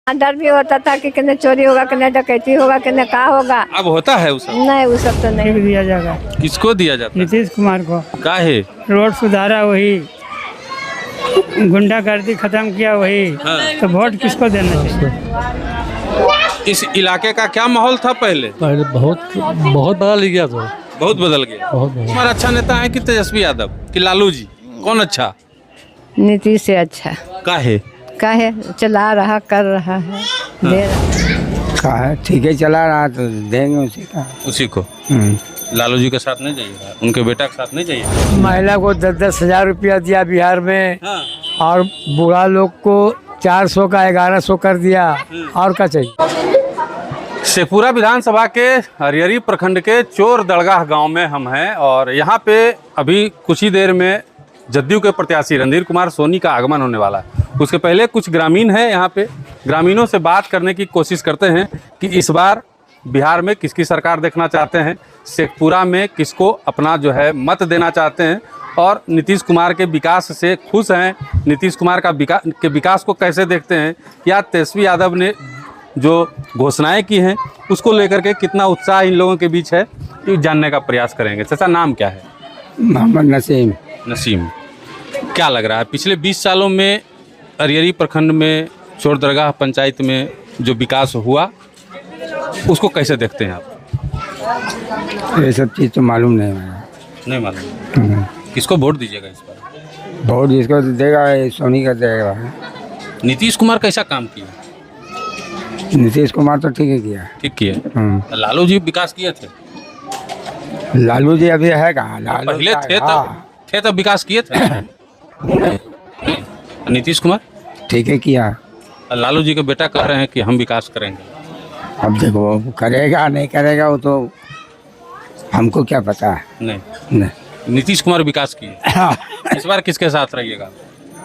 डर भी होता था कि कितने चोरी होगा, कितने डकैती होगा, कितने क्या होगा। अब होता है उस नहीं, वो सब तो नहीं। दिया जाएगा किसको दिया जाता है? नीतीश कुमार को। काहे? रोड सुधारा वही, गुंडागर्दी खत्म किया वही, हाँ। तो वोट किसको देना चाहिए? इस इलाके का क्या माहौल था पहले? पहले बहुत बदल गया तो बहुत बदल गया। तुम्हारा अच्छा नेता है कि तेजस्वी यादव कि लालू जी? कौन अच्छा? नीतीश से अच्छा काहे? काहे चला रहा, कर रहा है, दे रहा। का है ठीक है, चला रहा तो देंगे उसी का। उसी को। लालू जी के साथ नहीं जाइएगा, उनके बेटा के साथ नहीं जाइएगा। महिला को 10-10 हजार रुपया दिया बिहार में, हाँ। और बूढ़ा लोग को 400 का 1100 कर दिया, और क्या चाहिए। शेखपुरा विधानसभा के हरियरी प्रखंड के चोर दड़गाह गांव में हम हैं और यहाँ पे अभी कुछ ही देर में जदयू के प्रत्याशी रणधीर कुमार सोनी का आगमन होने वाला है। उसके पहले कुछ ग्रामीण हैं यहाँ पे, ग्रामीणों से बात करने की कोशिश करते हैं कि इस बार बिहार में किसकी सरकार देखना चाहते हैं, शेखपुरा में किसको अपना जो है मत देना चाहते हैं और नीतीश कुमार के विकास से खुश हैं, नीतीश कुमार का विकास को कैसे देखते हैं, या तेजस्वी यादव ने जो घोषणाएं की हैं उसको लेकर के कितना उत्साह इन लोगों के बीच है, ये जानने का प्रयास करेंगे। चाचा नाम क्या है? मोहम्मद नसीम। नसीम, क्या लग रहा है पिछले 20 सालों में हरियरी प्रखंड में चोर दरगाह पंचायत में जो विकास हुआ उसको कैसे देखते हैं आप? ये सब चीज़ तो मालूम नहीं है। नहीं मालूम। किसको वोट दीजिएगा इस बार? वोट जिसको देगा ये सोनी का देगा। नीतीश कुमार कैसा काम किया? नीतीश कुमार तो ठीक है किया। ठीक किया। लालू जी विकास किए थे? लालू जी अभी है कहाँ? लालू पहले थे तब विकास किए थे। नीतीश कुमार ठीक है किया। लालू जी के बेटा कह रहे हैं कि हम विकास करेंगे। अब देखो वो करेगा नहीं करेगा, वो तो हमको क्या पता है। नहीं, नीतीश कुमार विकास किए। इस बार किसके साथ रहिएगा?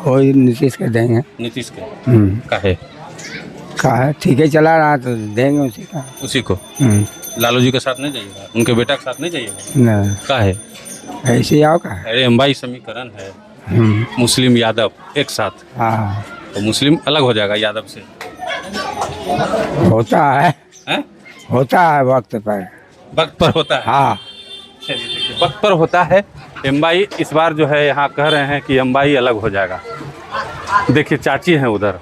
वही नीतीश के देंगे। नीतीश के। काहे? का है ठीक है, चला रहा तो देंगे उसी का। उसी को। लालू जी के साथ नहीं जाइएगा, उनके बेटा के साथ नहीं जाइएगा? नहीं, काहे? ऐसे ही आओ का। अरे अंबाई समीकरण है, मुस्लिम यादव एक साथ। हाँ, तो मुस्लिम अलग हो जाएगा यादव से। होता है, हैं? होता है वक्त पर। वक्त पर होता है। हाँ, चलिए देखिए, वक्त पर होता है। अंबाई इस बार जो है यहाँ कह रहे हैं कि अंबाई अलग हो जाएगा। देखिए चाची हैं उधर,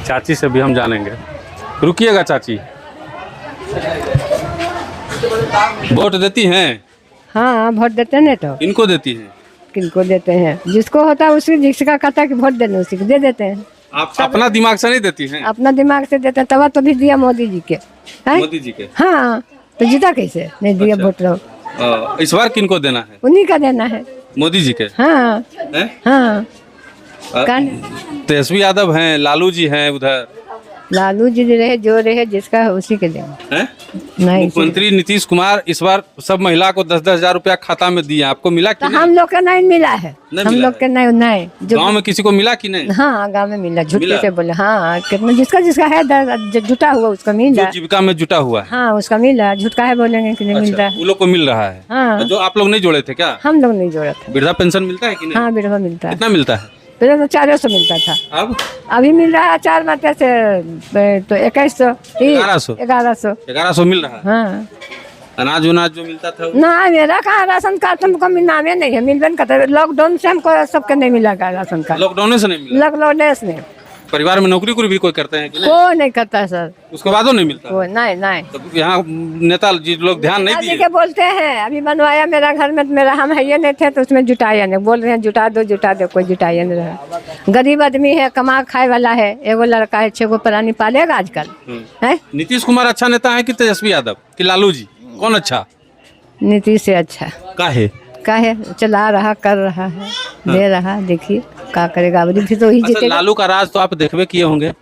चाची से भी हम जानेंगे। रुकिएगा चाची, वोट देती हैं? हाँ, वोट देते हैं तो। इनको देती हैं? किनको देते हैं? जिसको होता है उसकी, जिसका कहता है कि वोट देने उसी को दे देते हैं। आप अपना दिमाग से नहीं देती हैं? अपना दिमाग से देते हैं, तब तो भी दिया मोदी जी के। हैं? मोदी जी के। हाँ, तो जीता कैसे? नहीं दिया वोट लो। इस बार किनको देना है? उन्हीं का देना है। मोदी जी के। हाँ हैं? हाँ। तेजस्वी यादव हैं, लालू जी हैं उधर। लालू जी रहे जो रहे, जिसका है उसी के देंगे। हैं? नहीं, मुख्यमंत्री नीतीश कुमार इस बार सब महिला को 10-10 हजार रुपया खाता में दिए, आपको मिला कि तो नहीं? हम लोग का नहीं मिला है। नहीं हम मिला लोग है। के नहीं गांव में किसी को मिला कि नहीं? हाँ, गांव में मिला। झूठ मिला? कैसे बोले? हाँ, कितना जिसका जिसका है जुटा हुआ उसका मिला। जो जीविका में जुटा हुआ है। हाँ, उसका मिला। झूठ का है बोलेंगे कि नहीं मिल रहा अच्छा, है। वो लोग को मिल रहा है। हाँ। जो आप लोग नहीं जोड़े थे क्या? हम लोग नहीं जोड़ा था। वृद्धा पेंशन मिलता है कि नहीं? हाँ, विधवा मिलता है। कितना मिलता है? पहले तो 400 मिलता था, अब अभी मिल रहा है 4 माते से तो 2100 1100 मिल रहा है। हाँ। अनाज उनाज जो मिलता था वो? ना, मेरा कहाँ राशन कार्ड तुमको नामे नहीं है, मिलबे नहीं करता। लॉकडाउन से हमको सबके नहीं मिला का राशन कार्ड। लॉकडाउन से नहीं मिला? लॉकडाउन से परिवार में नौकरी भी कोई करते हैं कि नहीं? कोई नहीं करता सर। उसके बादो नहीं मिलता? कोई नहीं। तो यहाँ नेता जी लोग ध्यान नहीं जी दिए? के बोलते हैं अभी बनवाया मेरा घर में, तो मेरा हम है ये नहीं थे तो उसमें जुटाया नहीं। बोल रहे हैं जुटा दो, कोई जुटाया नहीं रहा। गरीब आदमी है, कमा खाए वाला है, एगो लड़का है, 6 गो प्राणी पालेगा आजकल। है नीतीश कुमार अच्छा नेता है कि तेजस्वी यादव कि लालू जी? कौन अच्छा? नीतीश से अच्छा। काहे? चला रहा, कर रहा है, दे रहा। देखिए क्या करेगा, अभी भी तो ही अच्छा, जीतेगा। लालू का राज तो आप देखबे किए होंगे।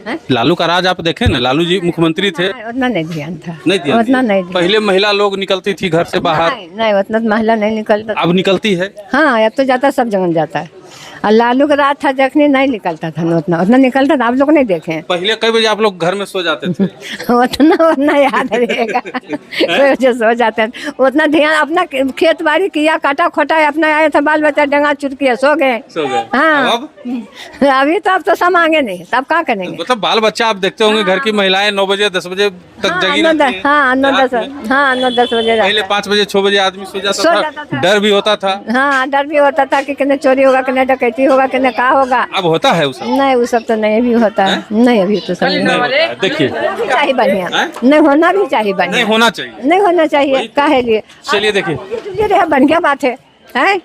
हैं? लालू का राज आप देखे ना, लालू जी मुख्यमंत्री थे। उतना नहीं ध्यान था। नहीं दिया? उतना नहीं ध्यान। पहले महिला लोग निकलती थी घर से बाहर, नहीं, उतना महिला नहीं निकलता। अब निकलती है। हाँ, अब तो जाता, सब जगह जाता है। और लालू का रात था जखनी नहीं निकलता था उतना उतना निकलता था, आप लोग नहीं देखे हैं। पहले कई बजे आप लोग घर में सो जाते थे? उतना उतना याद रहेगा कोई वजह सो जाते हैं, उतना ध्यान अपना खेत बाड़ी किया, काटा खोटा अपना आया था, बाल बच्चा डंगा चुट किया सो गए। हाँ अब अभी तो अब तो सब मांगे नहीं, तब क्या करेंगे। मतलब बाल बच्चा आप देखते होंगे घर की महिलाएं 9 बजे 10 बजे तक जगी रहती हैं। हाँ 9-10 बजे पहले 5 बजे 6 बजे आदमी सो जाता था, डर भी होता था। हाँ डर भी होता था कि कितने चोरी होगा, कितने डकैती होगा, कितने क्या होगा। अब होता है उस नहीं वो सब तो नहीं अभी होता है, नहीं अभी तो सब नहीं। देखिए चाहिए बढ़िया, नहीं होना भी चाहिए नहीं बढ़िया, होना चाहिए, नहीं होना चाहिए काहे लिए। चलिए देखिए जुली रहे बढ़िया बात है, हैं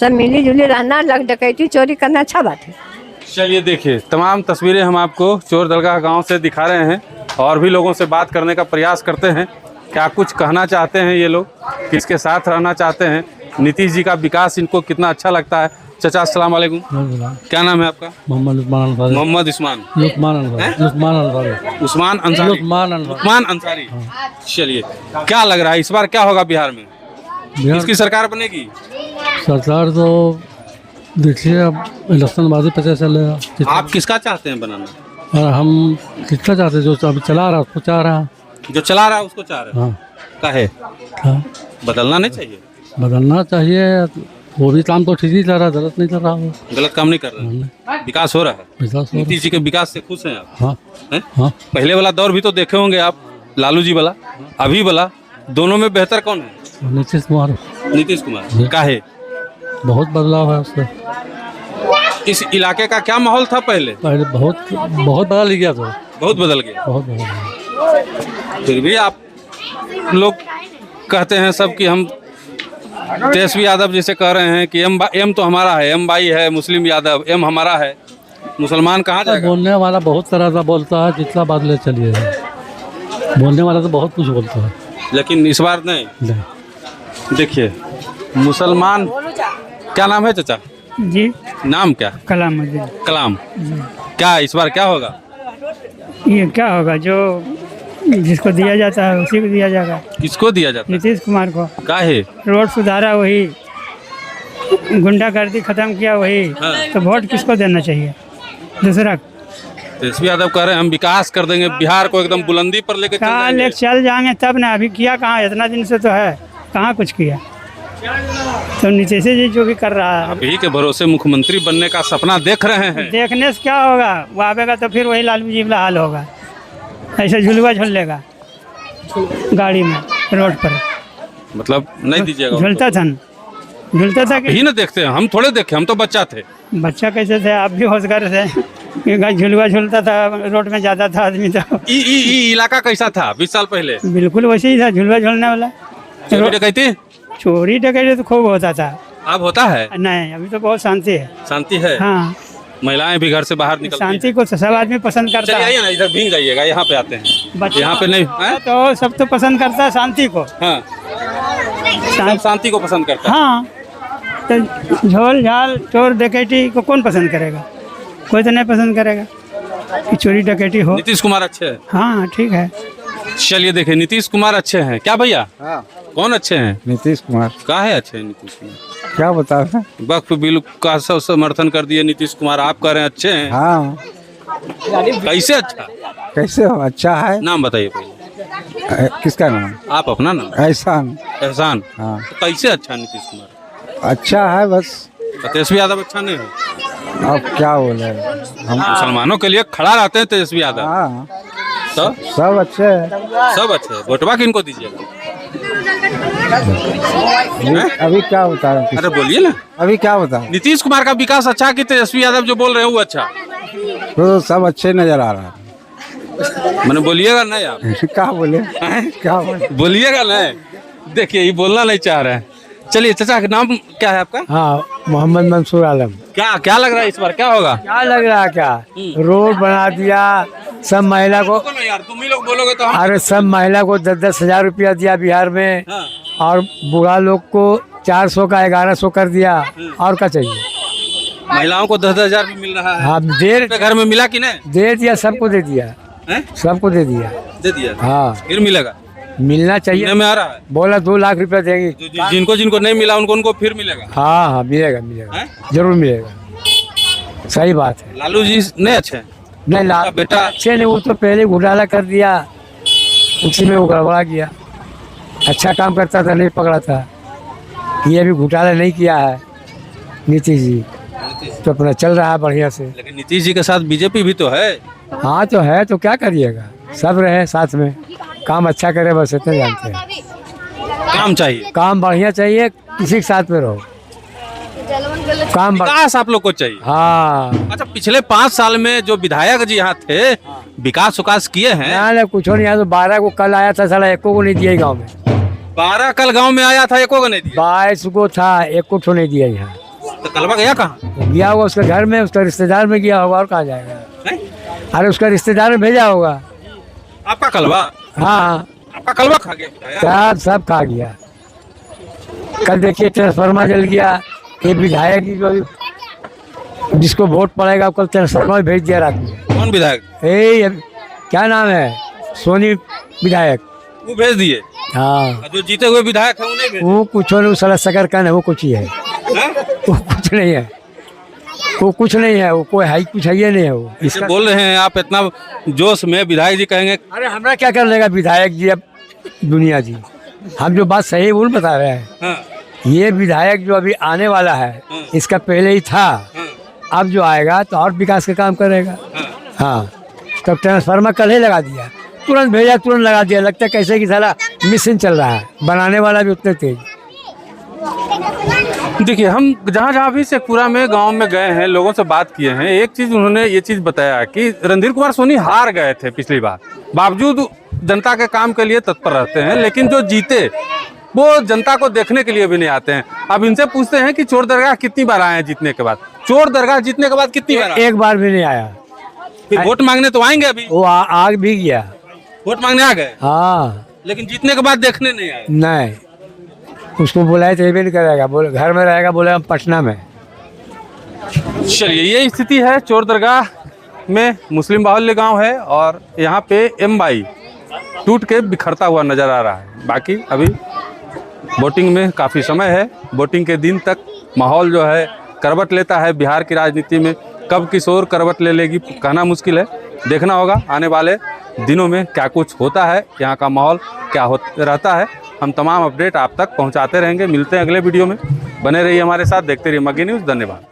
सब मिली जुली रहना, लग डकैती चोरी करना अच्छा बात है। चलिए देखिए तमाम तस्वीरें हम आपको चोर दलगाह गांव से दिखा रहे हैं और भी लोगों से बात करने का प्रयास करते हैं। क्या कुछ कहना चाहते हैं ये लोग, किसके साथ रहना चाहते हैं, नीतीश जी का विकास इनको कितना अच्छा लगता है। चाचा अस्सलाम वालेकुम, क्या नाम है आपका? मोहम्मद उस्मान अंसारी। मोहम्मद उस्मान उस्मान अंसारी। चलिए क्या लग रहा है इस बार क्या होगा बिहार में, किसकी सरकार बनेगी? सरकार तो देखिए अब इलेक्शन बाजी पता चलेगा। आप किसका चाहते हैं बनाना? और हम कितना चाहते हैं, जो अभी चला रहा उसको चाह रहा। जो चला रहा है उसको चाह रहे हैं। हाँ काहे हाँ बदलना नहीं चाहिए? बदलना चाहिए, वो भी काम तो ठीक ही कर रहा, गलत नहीं कर रहा वो। गलत काम नहीं कर रहे हैं, विकास हो रहा है। विकास हो नीतीश जी के विकास से खुश हैं आप? रहा। हाँ हैं? हाँ पहले वाला दौर भी तो देखे होंगे आप, लालू जी वाला अभी वाला, दोनों में बेहतर कौन है? नीतीश कुमार नीतीश कुमार। काहे? बहुत बदलाव है उससे। इस इलाके का क्या माहौल था पहले? पहले बहुत बदल गया तो, बहुत बदल गया। बहुत बदल गया। फिर भी आप लोग कहते हैं सब कि हम तेजस्वी यादव जैसे कह रहे हैं कि एम तो हमारा है, एम बाई है, मुस्लिम यादव एम हमारा है, मुसलमान कहाँ जाएगा? बोलने वाला बहुत तरह का बोलता है, जितना बात ले चलिए, बोलने वाला तो बहुत कुछ बोलता है, लेकिन इस बार नहीं। देखिए मुसलमान, क्या नाम है चाचा जी? नाम क्या? कलाम। कलाम। क्या इस बार क्या होगा? ये क्या होगा, जो जिसको दिया जाता है उसी को दिया जाएगा। किसको दिया जाता है? नीतीश कुमार को। काहे? रोड सुधारा वही, गुंडागर्दी खत्म किया वही, हाँ। तो वोट किसको देना चाहिए? दूसरा तेजस्वी यादव कह रहे हैं हम विकास कर देंगे, बिहार को एकदम बुलंदी पर लेके कहाँ ले चल जाएंगे तब ना, अभी किया कहाँ, इतना दिन से तो है, कहाँ कुछ किया। तो नीतीश जी जो भी कर रहा है, अभी के भरोसे मुख्यमंत्री बनने का सपना देख रहे हैं। देखने से क्या होगा, वो आवेगा तो फिर वही लालू जी वाला हाल होगा, ऐसे झुलवा झूल लेगा गाड़ी में रोड पर। मतलब नहीं दीजिएगा? झूलता था कि यही ना देखते हैं हम, थोड़े देखे, हम तो बच्चा थे। बच्चा कैसे थे आप भी, होशगर थे, झुलवा झूलता था रोड में जाता था आदमी तो। इलाका कैसा था 20 साल पहले? बिल्कुल वैसे ही था, झुलवा झूलने वाला। चोरी डकैती तो खूब होता था। अब होता है? नहीं अभी तो बहुत शांति है। शांति है? हाँ महिलाएं भी घर से बाहर निकलती हैं। शांति को सब आदमी पसंद करता चलिए है। आइए ना, इधर भीग जाइएगा, यहाँ पे आते हैं। बच्चा यहाँ पे नहीं हैं? तो सब तो पसंद करता है शांति को। हाँ सब शांति को पसंद करता है। हाँ तो झोल झाल चोर डकैती को कौन पसंद करेगा? कोई तो नहीं पसंद करेगा कि चोरी डकैती हो। नीतीश कुमार अच्छे हैं? हाँ ठीक है। चलिए देखिए नीतीश कुमार अच्छे हैं क्या भैया? हाँ कौन अच्छे हैं? नीतीश कुमार। का है अच्छे हैं नीतीश कुमार? क्या बता रहे? वक्फ बिल का सब समर्थन कर दिए नीतीश कुमार, आप कह रहे हैं अच्छे हैं। हाँ कैसे अच्छा? कैसे हो? अच्छा है। नाम बताइए पहले। किसका नाम? आप अपना नाम। एहसान। एहसान। हाँ तो कैसे अच्छा नीतीश कुमार? अच्छा है बस। तेजस्वी यादव अच्छा नहीं है? अब क्या बोले हम। मुसलमानों के लिए खड़ा रहते हैं तेजस्वी यादव। हाँ तो सब अच्छे हैं। सब अच्छे हैं। वोटवा किनको दीजिएगा? अभी क्या बता रहे? अरे बोलिए ना। अभी क्या बता? नीतीश कुमार का विकास अच्छा कि तेजस्वी यादव जो बोल रहे हैं वो अच्छा? तो सब अच्छे नजर आ रहा है। मैंने बोलिएगा नहीं आप? क्या बोले? क्या बोले? बोलिएगा नहीं। देखिए ये बोलना नहीं चाह रहे हैं। चलिए चाचा का नाम क्या है आपका? हाँ मोहम्मद मंसूर आलम। क्या लग रहा है इस बार क्या होगा? क्या लग रहा है? क्या रोड बना दिया, सब महिला को। यार तुम ही लोग बोलोगे तो हम। अरे सब महिला को 10-10 हजार रुपया दिया बिहार में। हाँ। और बुढ़ा लोग को 400 का 1100 कर दिया। और क्या चाहिए? महिलाओं को 10-10 हजार भी मिल रहा है। हाँ घर में मिला कि नहीं? दे दिया, सबको दे दिया। सबको दे दिया। दे दिया। हाँ फिर मिलेगा? मिलना चाहिए। में आ रहा है बोला 2 लाख रुपया देंगे। जिनको नहीं मिला उनको फिर मिलेगा। हाँ हाँ मिलेगा मिलेगा, जरूर मिलेगा। सही बात है। लालू जी नहीं अच्छे हैं? नहीं लाल बेटा अच्छे ने, वो तो पहले घोटाला कर दिया, उसी में वो गड़बड़ा गया। अच्छा काम करता था, नहीं पकड़ा था। ये अभी घोटाला नहीं किया है नीतीश जी, तो अपना चल रहा है बढ़िया से। लेकिन नीतीश जी के साथ बीजेपी भी तो है। हाँ तो है, तो क्या करिएगा, सब रहे साथ में, काम अच्छा करे, बस इतना जानते हैं। काम चाहिए, काम बढ़िया चाहिए, किसी के साथ में रहो, काम विकास आप लोग को चाहिए। हाँ अच्छा, पिछले 5 साल में जो विधायक जी यहाँ थे, विकास किए हैं? ना कुछ नहीं, यहाँ तो 12 को कल आया था, साला एको को नहीं दिया गाँव में। 12 कल गांव में आया था, एको को नहीं दिया। 22 को था, एको को नहीं दिया यहाँ। तो कलवा गया कहाँ? गया होगा उसके घर में, उसका रिश्तेदार में गया होगा, और कहाँ जाएगा? हैं? अरे उसका रिश्तेदार में भेजा होगा। आपका कलवा? हाँ आपका कलवा खा गया विधायक? सब खा गया। कल देखिए ट्रांसफार्मर जल गया, ये विधायक की जो जिसको वोट पड़ेगा कल ट्रांसफार्मर भेज दिया रात में। कौन विधायक? क्या नाम है, सोनी विधायक, वो भेज दिए। हाँ और जो जीते हुए विधायक है उन्हें भेज वो कुछ नहीं, साला सकर का है, वो कुछ ही है, हैं? वो कुछ नहीं है, वो कुछ नहीं है, वो कोई है कुछ है ये नहीं है वो। इसे बोल रहे हैं आप इतना जोश में, विधायक जी कहेंगे। अरे हमरा क्या कर लेगा विधायक जी, अब दुनिया जी, हम जो बात सही बोल बता रहे हैं। हाँ, ये विधायक जो अभी आने वाला है, इसका पहले ही था, अब जो आएगा तो और विकास का काम करेगा। हाँ तो ट्रांसफार्मर कल ही लगा दिया, तुरंत भेजा, तुरंत लगा दिया। लगता है कैसे कि साला मिशन चल रहा है, बनाने वाला भी उतने तेज। देखिए, हम जहाँ जहाँ भी शेखपुरा में गांव में गए हैं, लोगों से बात किए हैं, एक चीज उन्होंने ये चीज बताया कि रणधीर कुमार सोनी हार गए थे पिछली बार, बावजूद जनता के काम के लिए तत्पर रहते हैं, लेकिन जो जीते वो जनता को देखने के लिए भी नहीं आते हैं। अब इनसे पूछते हैं कि चोर दरगाह कितनी बार आए हैं जीतने के बाद? चोर दरगाह जीतने के बाद कितनी बार आए? एक बार भी नहीं आया। फिर वोट मांगने तो आएंगे, अभी वो आग भी गया। वोट मांगने आ गए, हाँ लेकिन जीतने के बाद देखने नहीं आए। नहीं, उसको बुलाए तो ये भी नहीं करेगा, बोले घर में रहेगा, बोले हम पटना में। चलिए, ये स्थिति है चोर दरगाह में। मुस्लिम बाहुल्य गांव है और यहाँ पे M22 टूट के बिखरता हुआ नजर आ रहा है। बाकी अभी वोटिंग में काफ़ी समय है, वोटिंग के दिन तक माहौल जो है करवट लेता है। बिहार की राजनीति में कब किस ओर करवट ले लेगी कहना मुश्किल है, देखना होगा आने वाले दिनों में क्या कुछ होता है, यहाँ का माहौल क्या रहता है। हम तमाम अपडेट आप तक पहुँचाते रहेंगे। मिलते हैं अगले वीडियो में, बने रहिए हमारे साथ, देखते रहिए मगही न्यूज़। धन्यवाद।